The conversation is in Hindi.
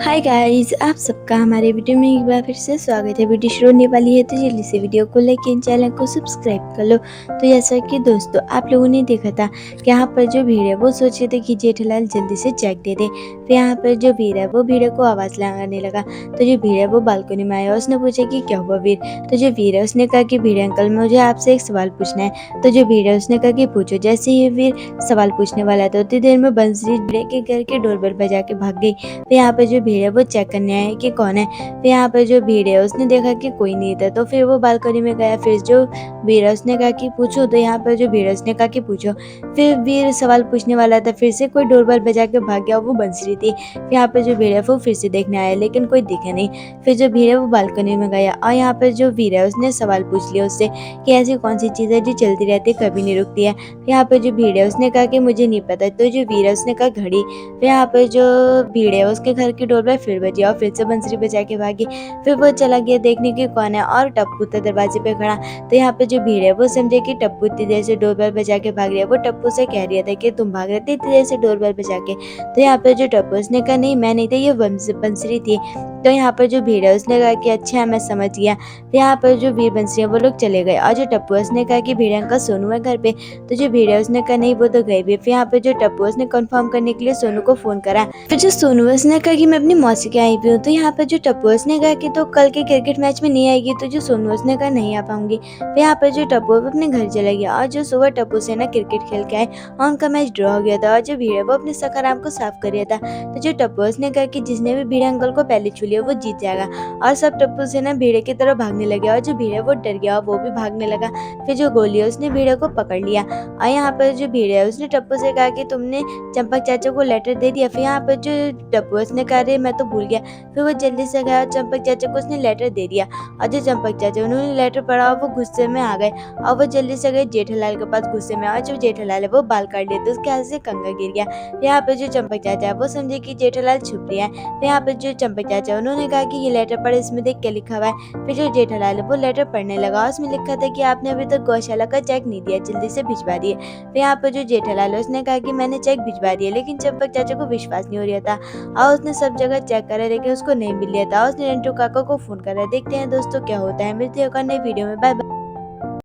हाय गाइस, आप सबका हमारे वीडियो में एक बार फिर से स्वागत है। वीडियो शुरू होने वाली है तो जल्दी से वीडियो को लाइक एंड चैनल को सब्सक्राइब कर लो। तो जैसा कि दोस्तों आप लोगों ने देखा था कि यहाँ पर जो भीड़ है वो सोच रहे थे कि जेठालाल जल्दी से चेक दे दे। फिर यहाँ पर जो भीड़ है वो भीड़ को आवाज़ लगाने लगा। तो जो भीड़ है वो बालकनी में आया, उसने पूछा कि क्या हुआ वीर। तो जो भीड़ है उसने कहा कि भीड़ अंकल मुझे आपसे एक सवाल पूछना है। तो जो भीड़ है उसने कहा कि पूछो। जैसे ही वीर सवाल पूछने वाला था उतनी देर में बंसरी भीड़ के घर के डोरबेल बजा के भाग गई। फिर यहाँ पर जो भीड़ है वो चेक करने आया कि कौन है। फिर यहाँ पर जो भीड़ है उसने देखा कि कोई नहीं था, तो फिर वो बालकनी में गया। फिर जो भीड़ है उसने कहा कि पूछो। तो यहाँ पर जो भीड़ है उसने कहा कि पूछो। फिर वीर सवाल पूछने वाला था, फिर से कोई डोरबेल बजा के भाग गया, वो बंसरी थी। फिर यहाँ पर जो भीड़ है वो फिर से देखने आया, लेकिन कोई दिखा नहीं। फिर जो भीड़ है वो बालकनी में गया और यहाँ पर जो भीड़ है उसने सवाल पूछ लिया उससे कि ऐसी कौन सी चीज़ है जो चलती रहती है, कभी नहीं रुकती है। यहाँ पर जो भीड़ है उसने कहा कि मुझे नहीं पता। तो जो भीड़ है उसने कहा घड़ी। फिर यहाँ पर जो भीड़ है उसके घर की डोर पे फिर बजी और फिर से बंसरी बजा के भागी। फिर वो चला गया देखने की कौन है, और टप्पू था दरवाजे पे खड़ा। तो यहाँ पे जो भीड़ है वो समझे कि टप्पू इतनी देर से डोरबेल बजा के भाग रही है। वो टप्पू से कह रहा था कि तुम भाग रहे थे इतनी देर से डोरबेल बजा के। तो यहाँ पे जो टप्पू उसने कहा नहीं मैं नहीं था, ये बंसरी थी। तो यहाँ पर जो भीड़ है उसने कहा कि अच्छा मैं समझ गया। तो यहाँ पर जो वीर बंसरी है वो लोग चले गए और जो टप्पू है उसने कहा कि भीड़ अंकल सोनू है घर पे। तो जो भीड़ है उसने कहा नहीं वो तो गए भी। फिर यहाँ पे जो टप्पू है उसने कंफर्म करने के लिए सोनू को फोन करा। फिर जो सोनू है उसने कहा कि मैं अपनी मौसी के आई भी हूँ। तो यहाँ पर जो टप्पू है उसने कहा कि तो कल के क्रिकेट मैच में नहीं आएगी। तो जो सोनू है उसने कहा नहीं आ पाऊंगी। फिर यहाँ पर जो टप्पू है वो अपने घर चला गया और जो सुबह टप्पू से ना क्रिकेट खेल के आए और उनका मैच ड्रॉ हो गया था। और जो भीड़ है वो अपने सखाराम को साफ कर रहा था। तो जो टप्पू है उसने कहा कि जिसने भी भीड़ अंकल को पहले छू लिया वो जीत जाएगा। और सब टप्पू से ना भीड़ की तरफ भागने लगे और जो भीड़ है वो डर गया और वो भी भागने लगा। फिर जो गोली है उसने भीड़ को पकड़ लिया और यहाँ पर जो भीड़ है उसने टप्पू से कहा कि तुमने चंपक चाचा को लेटर दे दिया। फिर यहाँ पर जो टप्पू है उसने कहा अरे मैं तो भूल गया। फिर वो जल्दी से गया और चंपक चाचा को उसने लेटर दे दिया। और जो चंपक चाचा उन्होंने लेटर पढ़ा और वो गुस्से में आ गए और वो जल्दी से गए जेठालाल के पास गुस्से में। और जो जेठालाल है वो बाल काट लिया तो उसके हाथ से कंघा गिर गया। फिर यहाँ पे जो चंपक चाचा है वो समझे कि जेठालाल छुप रहा है। फिर यहाँ पे जो चंपक चाचा उन्होंने कहा कि ये लेटर पढ़, इसमें देख क्या लिखा हुआ है। फिर जो जेठालाल है वो लेटर पढ़ने लगा, उसमें लिखा था कि आपने अभी तक गौशाला का चेक नहीं दिया, जल्दी से भिजवा दिए। फिर यहाँ पर जो जेठालाल है उसने कहा कि मैंने चेक भिजवा दिया, लेकिन चंपक चाचा को विश्वास नहीं हो रहा था और उसने सब जगह चेक करा लेकिन उसको नहीं मिल रहा था। उसने रंटू काका को फोन करा। देखते हैं दोस्तों क्या होता है। मिलते हैं एक और नई वीडियो में। Bye bye.